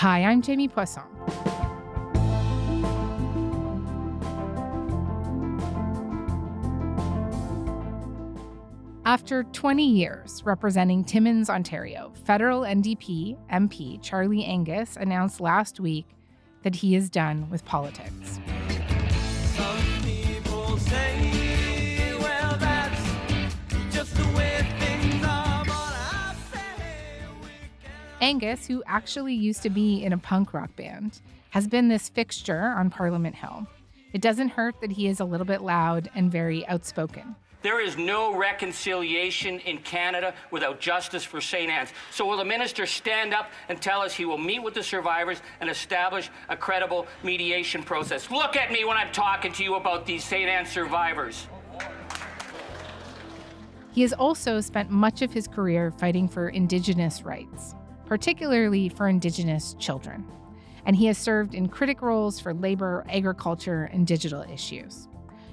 Hi, I'm Jamie Poisson. After 20 years representing Timmins, Ontario, federal NDP MP Charlie Angus announced last week that he is done with politics. Some people say, well, that's just the way things are, but I say we can. Angus, who actually used to be in a punk rock band, has been this fixture on Parliament Hill. It doesn't hurt that he is a little bit loud and very outspoken. There is no reconciliation in Canada without justice for St. Anne's. So will the minister stand up and tell us he will meet with the survivors and establish a credible mediation process? Look at me when I'm talking to you about these St. Anne's survivors. He has also spent much of his career fighting for Indigenous rights, particularly for Indigenous children. And he has served in critic roles for labor, agriculture, and digital issues.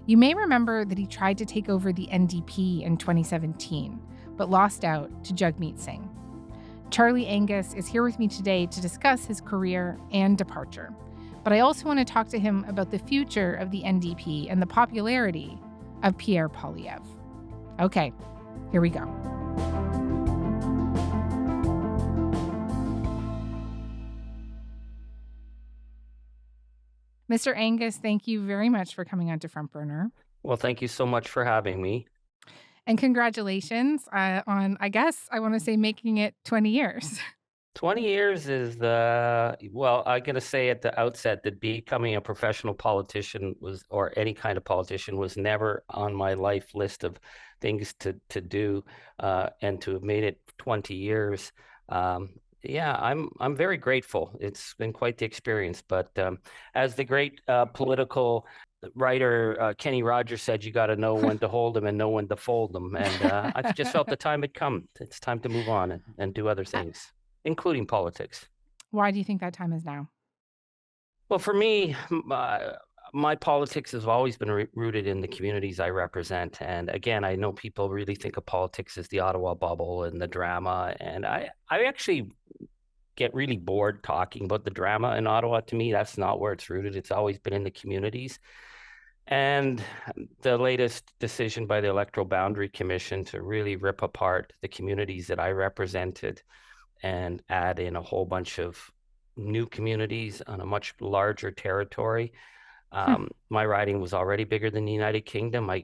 You may remember that he tried to take over the NDP in 2017, but lost out to Jagmeet Singh. Charlie Angus is here with me today to discuss his career and departure. But I also want to talk to him about the future of the NDP and the popularity of Pierre Poilievre. Okay, here we go. Mr. Angus, thank you very much for coming on to Front Burner. Well, thank you so much for having me. And congratulations on, I guess, I want to say making it 20 years. 20 years is well, I'm going to say at the outset that becoming a professional politician or any kind of politician was never on my life list of things to do, and to have made it 20 years. Yeah, I'm very grateful. It's been quite the experience. But as the great political writer Kenny Rogers said, you got to know when to hold them and know when to fold them. And I just felt the time had come. It's time to move on and do other things, including politics. Why do you think that time is now? Well, for me, my politics has always been rooted in the communities I represent. And again, I know people really think of politics as the Ottawa bubble and the drama. And I actually get really bored talking about the drama in Ottawa. To me, that's not where it's rooted. It's always been in the communities. And the latest decision by the Electoral Boundary Commission to really rip apart the communities that I represented and add in a whole bunch of new communities on a much larger territory. My riding was already bigger than the United Kingdom. I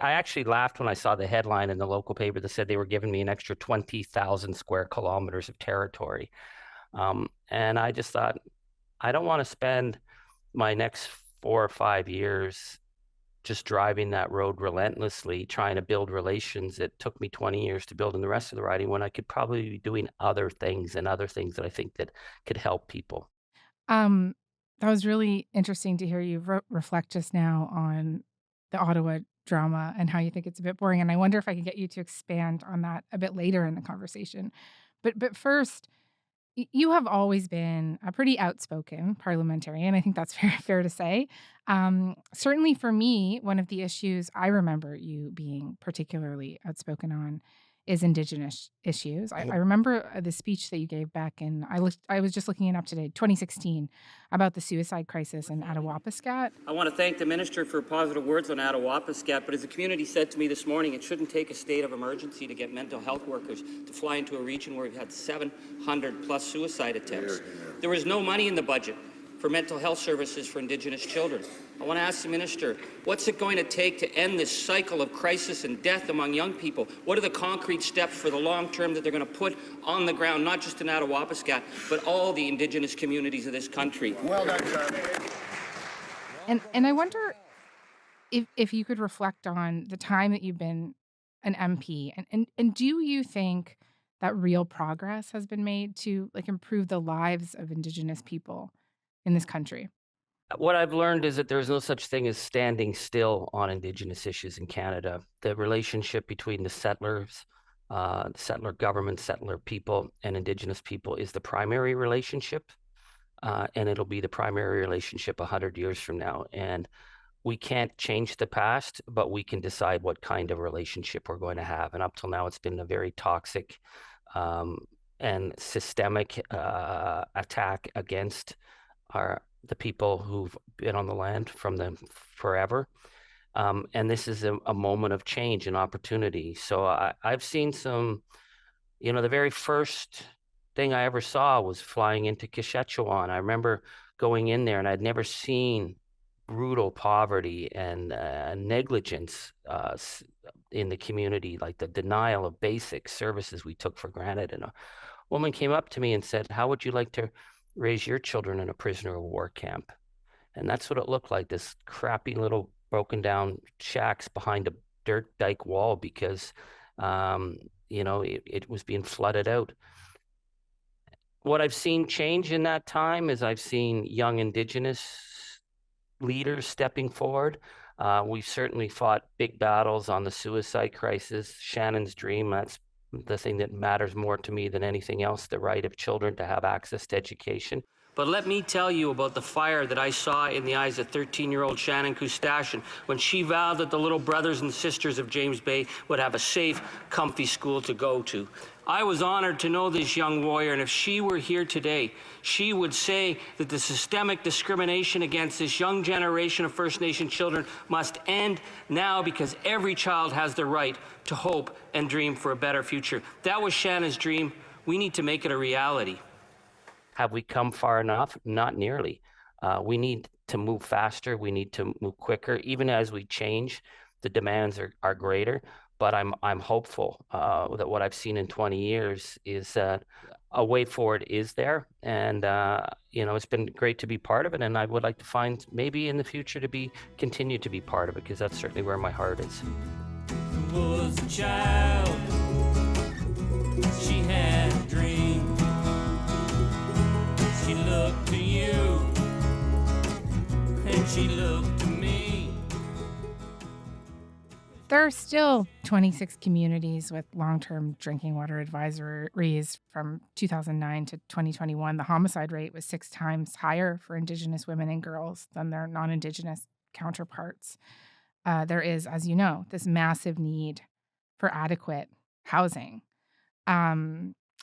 actually laughed when I saw the headline in the local paper that said they were giving me an extra 20,000 square kilometers of territory. And I just thought, I don't want to spend my next 4 or 5 years just driving that road relentlessly, trying to build relations that took me 20 years to build in the rest of the riding, when I could probably be doing other things that I think that could help people. That was really interesting to hear you reflect just now on the Ottawa drama and how you think it's a bit boring. And I wonder if I could get you to expand on that a bit later in the conversation. But first, you have always been a pretty outspoken parliamentarian. I think that's fair to say. Certainly for me, one of the issues I remember you being particularly outspoken on is Indigenous issues. I remember the speech that you gave back in, I was just looking it up today, 2016, about the suicide crisis in Attawapiskat. I want to thank the minister for positive words on Attawapiskat, but as the community said to me this morning, it shouldn't take a state of emergency to get mental health workers to fly into a region where we've had 700 plus suicide attempts. There was no money in the budget for mental health services for Indigenous children. I want to ask the minister, what's it going to take to end this cycle of crisis and death among young people? What are the concrete steps for the long term that they're going to put on the ground, not just in Attawapiskat, but all the Indigenous communities of this country? Well done, sir. And I wonder if you could reflect on the time that you've been an MP, and do you think that real progress has been made to improve the lives of Indigenous people in this country? What I've learned is that there's no such thing as standing still on Indigenous issues in Canada. The relationship between the settlers, the settler government, settler people, and Indigenous people is the primary relationship, and it'll be the primary relationship 100 years from now. And we can't change the past, but we can decide what kind of relationship we're going to have. And up till now, it's been a very toxic and systemic attack against the people who've been on the land from them forever. And this is a moment of change and opportunity. So I've seen some, the very first thing I ever saw was flying into Saskatchewan. I remember going in there, and I'd never seen brutal poverty and negligence in the community, like the denial of basic services we took for granted. And a woman came up to me and said, "How would you like to raise your children in a prisoner of war camp?" And that's what it looked like, this crappy little broken down shacks behind a dirt dike wall because, it was being flooded out. What I've seen change in that time is I've seen young Indigenous leaders stepping forward. We've certainly fought big battles on the suicide crisis, Shannon's dream. That's the thing that matters more to me than anything else, the right of children to have access to education. But let me tell you about the fire that I saw in the eyes of 13-year-old Shannon Kustashian when she vowed that the little brothers and sisters of James Bay would have a safe, comfy school to go to. I was honored to know this young warrior, and if she were here today, she would say that the systemic discrimination against this young generation of First Nation children must end now, because every child has the right to hope and dream for a better future. That was Shannon's dream. We need to make it a reality. Have we come far enough? Not nearly. We need to move faster. We need to move quicker. Even as we change, the demands are greater. But I'm hopeful that what I've seen in 20 years is that a way forward is there. And, it's been great to be part of it. And I would like to find maybe in the future to continue to be part of it, because that's certainly where my heart is. There was a child, she had a dream. She looked to you, and she looked to me. There are still 26 communities with long-term drinking water advisories from 2009 to 2021. The homicide rate was 6 times higher for Indigenous women and girls than their non-Indigenous counterparts. There is, as you know, this massive need for adequate housing.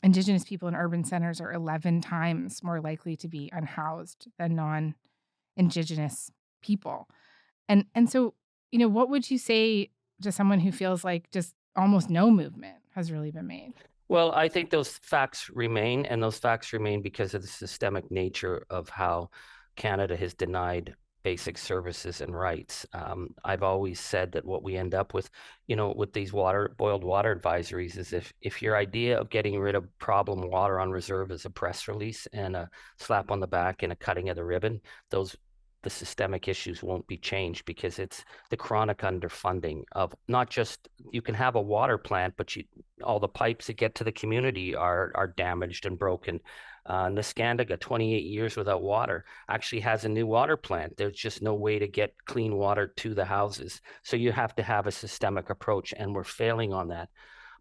Indigenous people in urban centers are 11 times more likely to be unhoused than non-Indigenous people. And so, what would you say to someone who feels like just almost no movement has really been made? Well, I think those facts remain, and those facts remain because of the systemic nature of how Canada has denied basic services and rights. I've always said that what we end up with, with these boiled water advisories is if your idea of getting rid of problem water on reserve is a press release and a slap on the back and a cutting of the ribbon, the systemic issues won't be changed, because it's the chronic underfunding of not just, you can have a water plant, but all the pipes that get to the community are damaged and broken. Nescandaga, 28 years without water, actually has a new water plant. There's just no way to get clean water to the houses. So you have to have a systemic approach, and we're failing on that.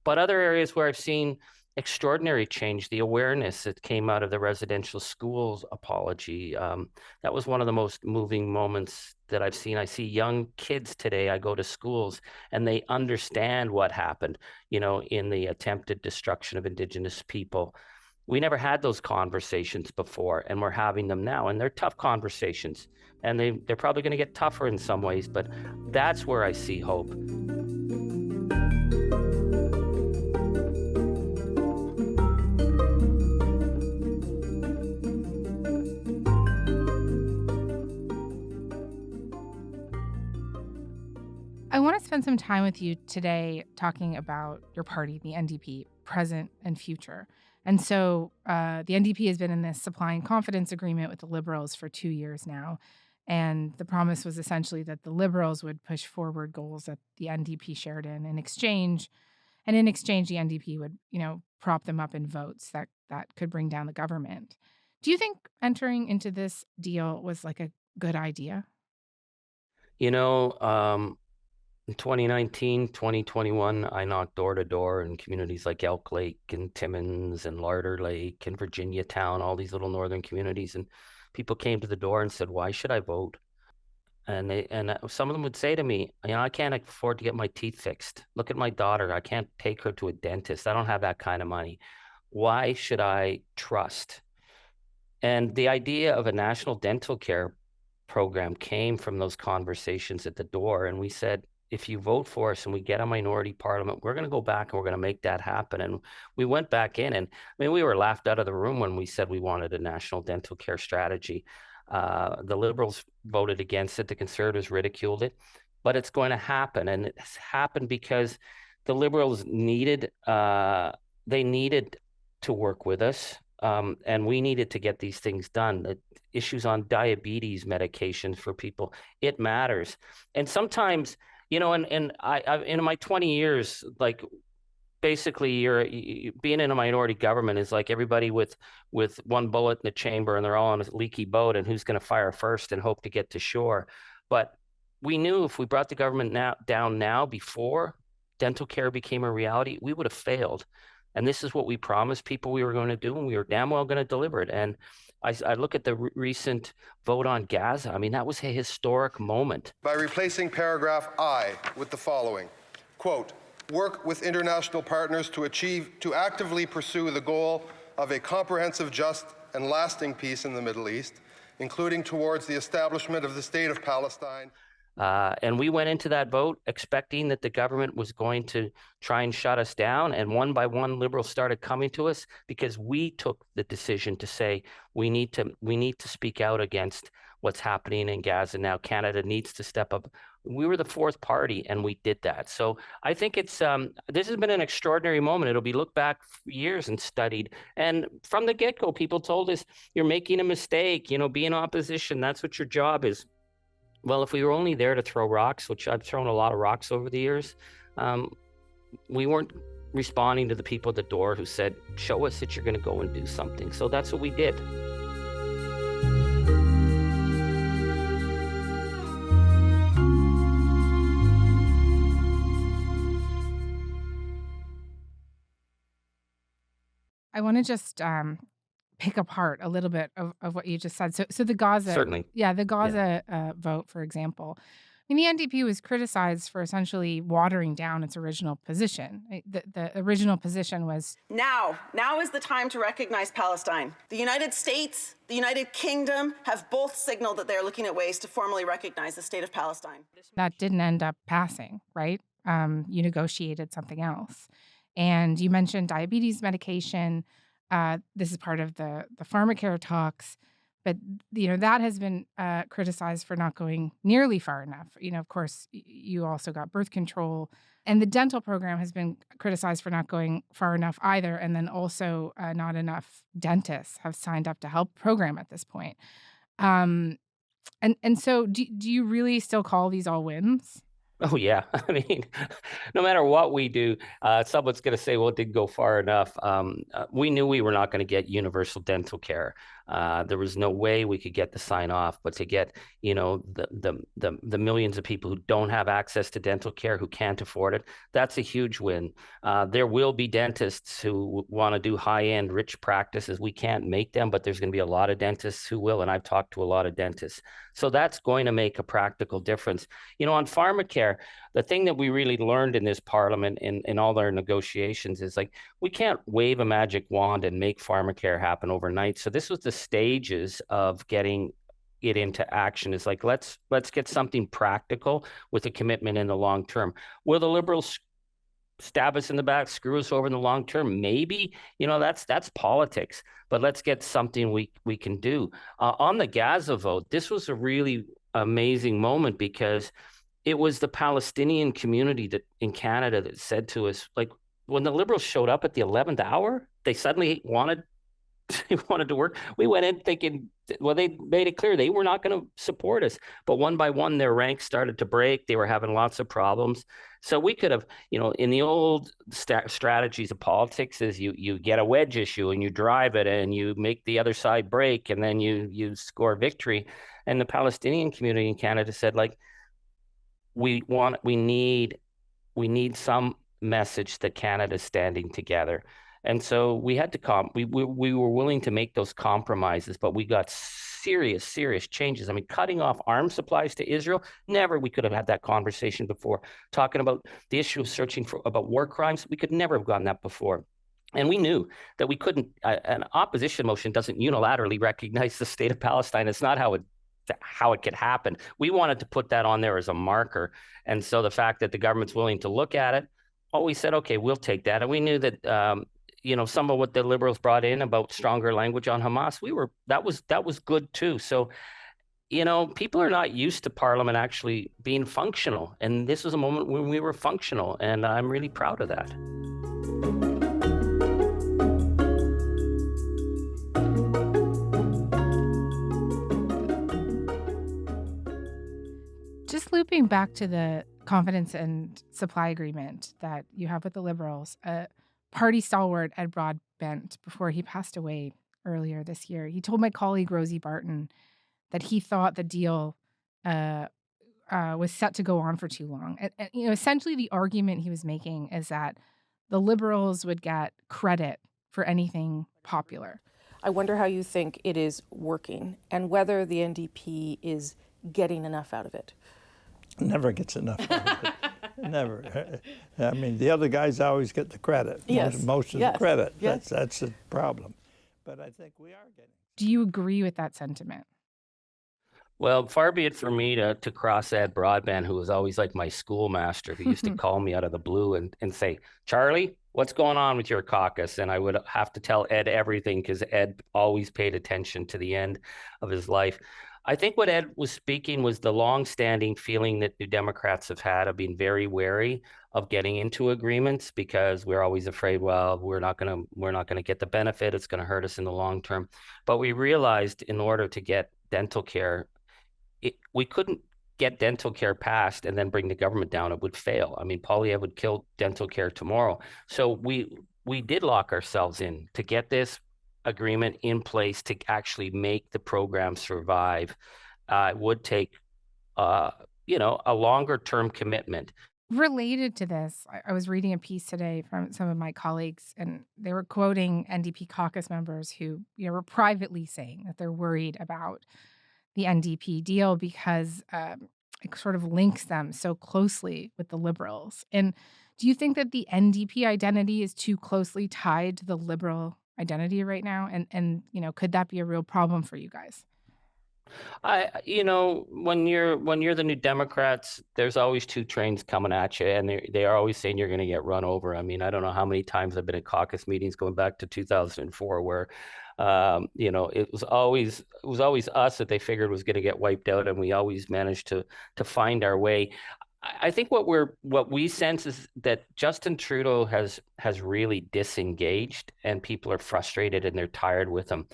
But other areas where I've seen extraordinary change, the awareness that came out of the residential schools apology, that was one of the most moving moments that I've seen. I see young kids today, I go to schools, and they understand what happened, in the attempted destruction of Indigenous people. We never had those conversations before, and we're having them now, and they're tough conversations, and they're probably going to get tougher in some ways, but that's where I see hope. I want to spend some time with you today talking about your party, the NDP, present and future. And so the NDP has been in this supply and confidence agreement with the Liberals for 2 years now. And the promise was essentially that the Liberals would push forward goals that the NDP shared in exchange. And in exchange, the NDP would, prop them up in votes that could bring down the government. Do you think entering into this deal was like a good idea? In 2019, 2021, I knocked door to door in communities like Elk Lake and Timmins and Larder Lake and Virginia Town, all these little northern communities. And people came to the door and said, "Why should I vote?" And some of them would say to me, "I can't afford to get my teeth fixed. Look at my daughter. I can't take her to a dentist. I don't have that kind of money." why should I trust? And the idea of a national dental care program came from those conversations at the door. And we said, if you vote for us and we get a minority parliament, we're going to go back and we're going to make that happen. And we went back in, and I mean, we were laughed out of the room when we said we wanted a national dental care strategy. The Liberals voted against it. The Conservatives ridiculed it, but it's going to happen. And it's happened because the Liberals they needed to work with us. And we needed to get these things done. The issues on diabetes medications for people, it matters. And sometimes, and I in my 20 years, like basically being in a minority government is like everybody with one bullet in the chamber and they're all on a leaky boat and who's going to fire first and hope to get to shore. But we knew if we brought the government down now before dental care became a reality, we would have failed. And this is what we promised people we were going to do, and we were damn well going to deliver it. And I look at the recent vote on Gaza. I mean, that was a historic moment. By replacing paragraph I with the following, quote, work with international partners to actively pursue the goal of a comprehensive, just, and lasting peace in the Middle East, including towards the establishment of the State of Palestine. And we went into that vote expecting that the government was going to try and shut us down. And one by one, Liberals started coming to us because we took the decision to say we need to speak out against what's happening in Gaza now. Canada needs to step up. We were the fourth party, and we did that. So I think it's this has been an extraordinary moment. It'll be looked back for years and studied. And from the get-go, people told us, "You're making a mistake. Be in opposition. That's what your job is." Well, if we were only there to throw rocks, which I've thrown a lot of rocks over the years, we weren't responding to the people at the door who said, show us that you're going to go and do something. So that's what we did. I want to just pick apart a little bit of what you just said. So the Gaza, Certainly. the Gaza vote, for example. I mean, the NDP was criticized for essentially watering down its original position. The original position was Now is the time to recognize Palestine. The United States, the United Kingdom have both signaled that they're looking at ways to formally recognize the state of Palestine. that didn't end up passing, right? You negotiated something else, and you mentioned diabetes medication. This is part of the pharmacare talks, but that has been criticized for not going nearly far enough. Of course, you also got birth control, and the dental program has been criticized for not going far enough either. And then also, not enough dentists have signed up to help program at this point. And so, do you really still call these all wins? Oh, yeah. I mean, no matter what we do, someone's going to say, well, it didn't go far enough. We knew we were not going to get universal dental care. There was no way we could get the sign off, but to get, the millions of people who don't have access to dental care, who can't afford it, that's a huge win. There will be dentists who want to do high-end, rich practices. We can't make them, but there's going to be a lot of dentists who will, and I've talked to a lot of dentists. So that's going to make a practical difference. On pharmacare, the thing that we really learned in this parliament in all our negotiations is like, we can't wave a magic wand and make pharmacare happen overnight. So this was the stages of getting it into action. Is like, let's get something practical with a commitment in the long term. Will the Liberals stab us in the back, screw us over in the long term? Maybe, that's politics, but let's get something we can do. On the Gaza vote, this was a really amazing moment because it was the Palestinian community that in Canada that said to us, like, when the Liberals showed up at the 11th hour, they suddenly wanted to work. We went in thinking, well, they made it clear they were not going to support us. But one by one, their ranks started to break. They were having lots of problems. So we could have, in the old strategies of politics is you get a wedge issue and you drive it and you make the other side break and then you score victory. And the Palestinian community in Canada said, like, we need some message that Canada's standing together. And so we had to we were willing to make those compromises, but we got serious changes. I mean, cutting off arms supplies to Israel, never we could have had that conversation before. Talking about the issue of searching about war crimes, we could never have gotten that before. And we knew that we couldn't, an opposition motion doesn't unilaterally recognize the state of Palestine. It's not how it could happen. We wanted to put that on there as a marker. And so the fact that the government's willing to look at it, well, we said, okay, we'll take that. And we knew that, some of what the Liberals brought in about stronger language on Hamas, that was good too. So, people are not used to Parliament actually being functional. And this was a moment when we were functional. And I'm really proud of that. Just looping back to the confidence and supply agreement that you have with the Liberals, party stalwart Ed Broadbent, before he passed away earlier this year, he told my colleague Rosie Barton that he thought the deal was set to go on for too long. And essentially the argument he was making is that the Liberals would get credit for anything popular. I wonder how you think it is working and whether the NDP is getting enough out of it. Never gets enough out of it. Never. I mean, the other guys always get the credit. Yes. Most of Yes. the credit. Yes. That's the problem. But I think we are getting. Do you agree with that sentiment? Well, far be it for me to cross Ed Broadbent, who was always like my schoolmaster, who used to call me out of the blue and say, Charlie, what's going on with your caucus? And I would have to tell Ed everything because Ed always paid attention to the end of his life. I think what Ed was speaking was the long-standing feeling that New Democrats have had of being very wary of getting into agreements because we're always afraid, well, we're not going to get the benefit. It's going to hurt us in the long term. But we realized in order to get dental care, we couldn't get dental care passed and then bring the government down. It would fail. I mean, Poilievre would kill dental care tomorrow. So we did lock ourselves in to get this agreement in place to actually make the program survive. It would take, a longer term commitment. Related to this, I was reading a piece today from some of my colleagues, and they were quoting NDP caucus members who, were privately saying that they're worried about the NDP deal because it sort of links them so closely with the Liberals. And do you think that the NDP identity is too closely tied to the Liberal identity right now? And could that be a real problem for you guys? When you're the New Democrats, there's always two trains coming at you, and they are always saying you're going to get run over. I mean, I don't know how many times I've been at caucus meetings going back to 2004 where it was always us that they figured was going to get wiped out, and we always managed to find our way. I think what we sense is that Justin Trudeau has really disengaged, and people are frustrated and they're tired with him.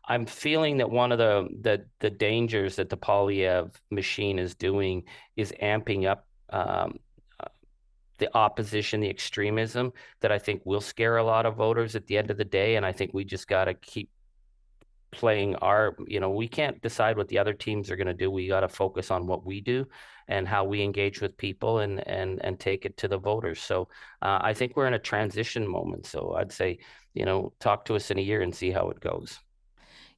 I'm feeling that one of the dangers that the Poilievre machine is doing is amping up the opposition, the extremism that I think will scare a lot of voters at the end of the day. And I think we just got to keep playing we can't decide what the other teams are going to do. We got to focus on what we do and how we engage with people and take it to the voters. So I think we're in a transition moment. So I'd say, talk to us in a year and see how it goes.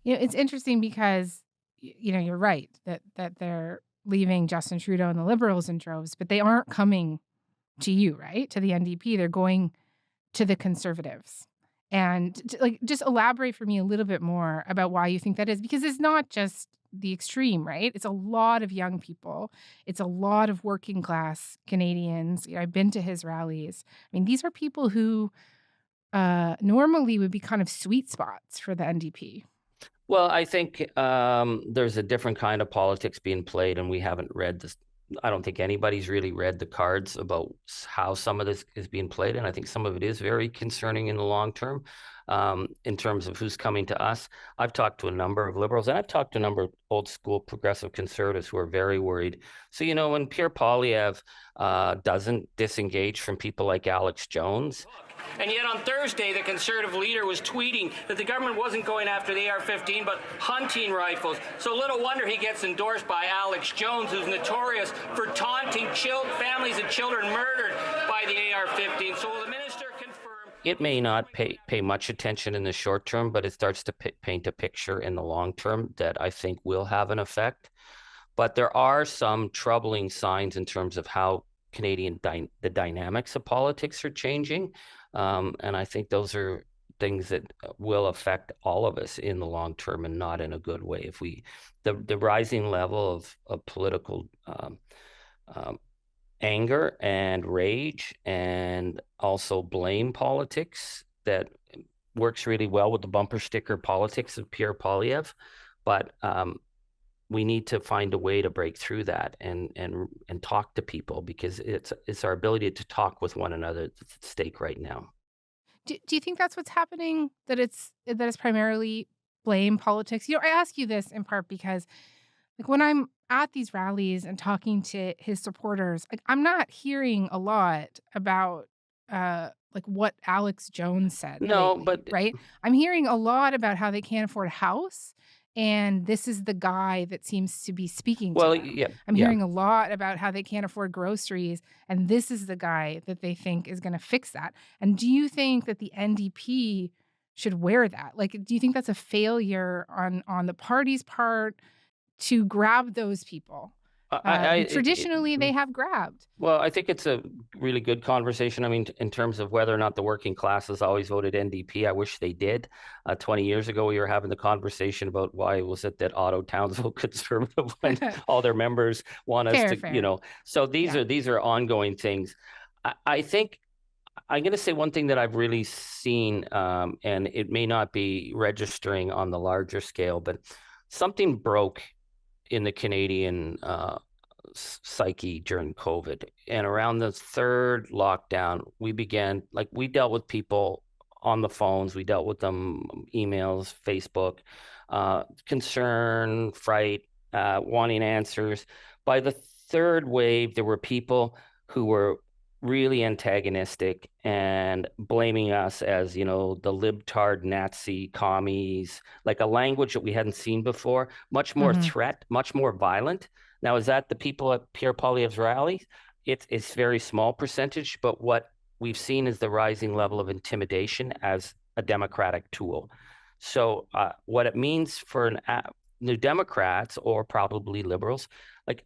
It's interesting because, you're right that they're leaving Justin Trudeau and the Liberals in droves, but they aren't coming to you, right? To the NDP. They're going to the Conservatives. And just elaborate for me a little bit more about why you think that is, because it's not just the extreme, right? It's a lot of young people. It's a lot of working class Canadians. I've been to his rallies. I mean, these are people who normally would be kind of sweet spots for the NDP. Well, I think there's a different kind of politics being played, and we haven't read this. I don't think anybody's really read the cards about how some of this is being played. And I think some of it is very concerning in the long term in terms of who's coming to us. I've talked to a number of Liberals, and I've talked to a number of old school progressive Conservatives who are very worried. So, when Pierre Poilievre doesn't disengage from people like Alex Jones. And yet on Thursday, the Conservative leader was tweeting that the government wasn't going after the AR-15, but hunting rifles. So little wonder he gets endorsed by Alex Jones, who's notorious for taunting families and children murdered by the AR-15. So will the minister confirm? It may not pay much attention in the short term, but it starts to paint a picture in the long term that I think will have an effect. But there are some troubling signs in terms of how Canadian the dynamics of politics are changing. And I think those are things that will affect all of us in the long term and not in a good way. If the rising level of political anger and rage, and also blame politics that works really well with the bumper sticker politics of Pierre Poilievre, but we need to find a way to break through that and talk to people, because it's our ability to talk with one another that's at stake right now. Do you think that's what's happening? That it's primarily blame politics? I ask you this in part because, like, when I'm at these rallies and talking to his supporters, like, I'm not hearing a lot about like what Alex Jones said No, lately, but right? I'm hearing a lot about how they can't afford a house, and this is the guy that seems to be speaking to well, them. yeah, I'm yeah. hearing a lot about how they can't afford groceries, and this is the guy that they think is going to fix that. And do you think that the NDP should wear that? Like, do you think that's a failure on the party's part to grab those people? Traditionally, they have grabbed. Well, I think it's a really good conversation. I mean, in terms of whether or not the working classes always voted NDP, I wish they did. 20 years ago, we were having the conversation about why was it that Otto towns vote Conservative when all their members want us Fair, to, fair. So these are ongoing things. I think I'm going to say one thing that I've really seen, and it may not be registering on the larger scale, but something broke in the Canadian psyche during COVID. And around the third lockdown, we dealt with people on the phones, we dealt with them emails, Facebook, concern, fright, wanting answers. By the third wave, there were people who were really antagonistic and blaming us as, the libtard Nazi commies, like a language that we hadn't seen before, much more threat, much more violent. Now, is that the people at Pierre Poilievre's rally? It's very small percentage, but what we've seen is the rising level of intimidation as a democratic tool. So what it means for New Democrats, or probably liberals, like,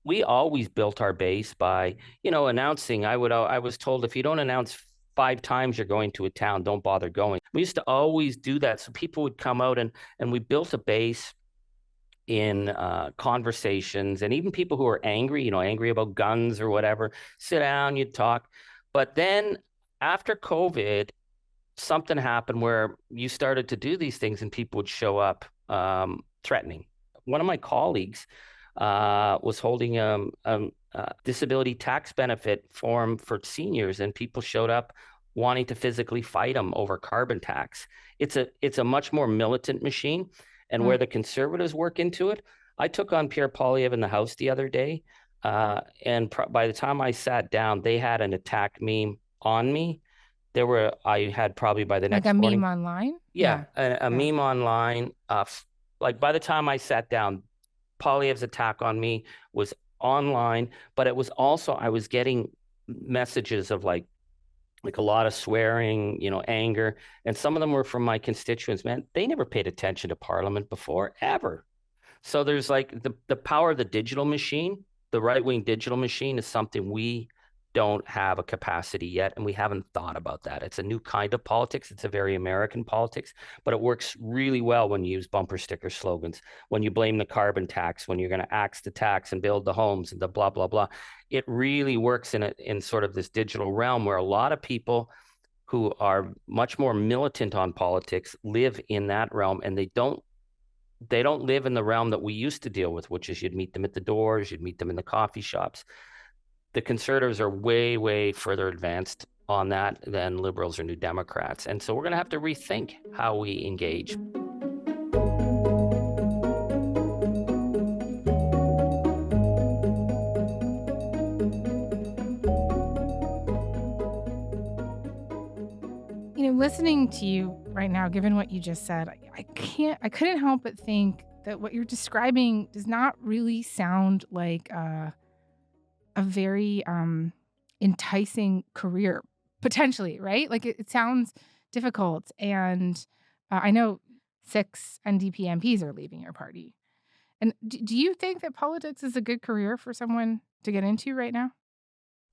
we always built our base by, announcing. I was told, if you don't announce 5 times you're going to a town, don't bother going. We used to always do that. So people would come out and we built a base in conversations, and even people who are angry, angry about guns or whatever, sit down, you'd talk. But then after COVID, something happened where you started to do these things and people would show up threatening. One of my colleagues was holding a disability tax benefit form for seniors, and people showed up wanting to physically fight him over carbon tax. It's a much more militant machine, and where the Conservatives work into it. I took on Pierre Poilievre in the House the other day, and by the time I sat down, they had an attack meme on me. I had probably by the next morning, meme online. A meme online. Like by the time I sat down, Poilievre's attack on me was online, but it was also, I was getting messages of like a lot of swearing, anger, and some of them were from my constituents. Man, they never paid attention to Parliament before, ever. So there's like the power of the digital machine, the right-wing digital machine, is something we don't have a capacity yet, and we haven't thought about that. It's a new kind of politics. It's a very American politics, but it works really well when you use bumper sticker slogans, when you blame the carbon tax, when you're going to axe the tax and build the homes and the blah, blah, blah. It really works in sort of this digital realm where a lot of people who are much more militant on politics live in that realm, and they don't live in the realm that we used to deal with, which is you'd meet them at the doors, you'd meet them in the coffee shops. The Conservatives are way, way further advanced on that than Liberals or New Democrats. And so we're going to have to rethink how we engage. Listening to you right now, given what you just said, I couldn't help but think that what you're describing does not really sound like a very enticing career, potentially, right? Like it sounds difficult. And I know 6 NDP MPs are leaving your party. And do you think that politics is a good career for someone to get into right now?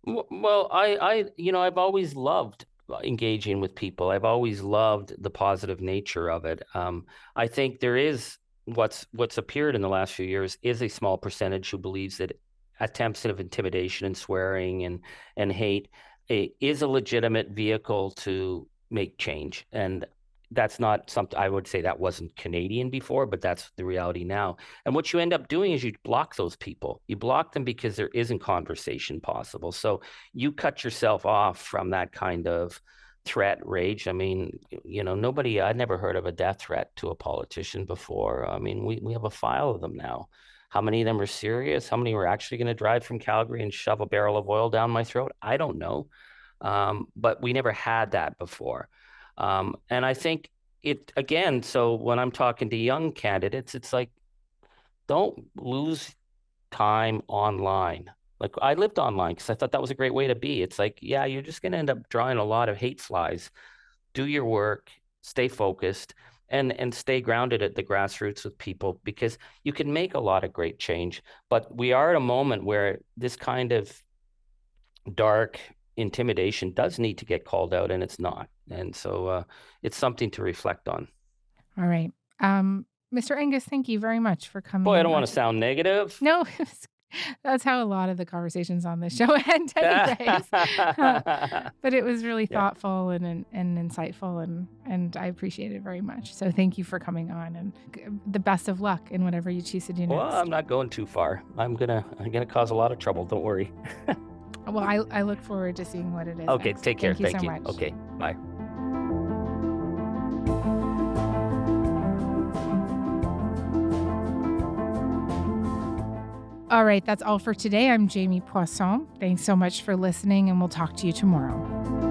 Well, I've always loved engaging with people. I've always loved the positive nature of it. I think there is what's appeared in the last few years is a small percentage who believes that attempts of intimidation and swearing and hate is a legitimate vehicle to make change. And that's not something I would say that wasn't Canadian before, but that's the reality now. And what you end up doing is you block those people. You block them because there isn't conversation possible. So you cut yourself off from that kind of threat rage. I mean, I'd never heard of a death threat to a politician before. I mean, we have a file of them now. How many of them are serious? How many were actually going to drive from Calgary and shove a barrel of oil down my throat? I don't know. But we never had that before. And I think so when I'm talking to young candidates, it's like, don't lose time online. Like, I lived online because I thought that was a great way to be. It's like, yeah, you're just going to end up drawing a lot of hate flies. Do your work, stay focused, and stay grounded at the grassroots with people, because you can make a lot of great change. But we are at a moment where this kind of dark intimidation does need to get called out, and it's not. And so it's something to reflect on. All right. Mr. Angus, thank you very much for coming. Boy, I don't want to sound negative. No, that's how a lot of the conversations on this show end anyways. But it was really thoughtful and insightful, and I appreciate it very much. So thank you for coming on, and the best of luck in whatever you choose to do next. Well, I'm not going too far. I'm gonna cause a lot of trouble. Don't worry. Well, I look forward to seeing what it is. Okay, next. take care. Thank you so much. Okay, bye. All right, that's all for today. I'm Jamie Poisson. Thanks so much for listening, and we'll talk to you tomorrow.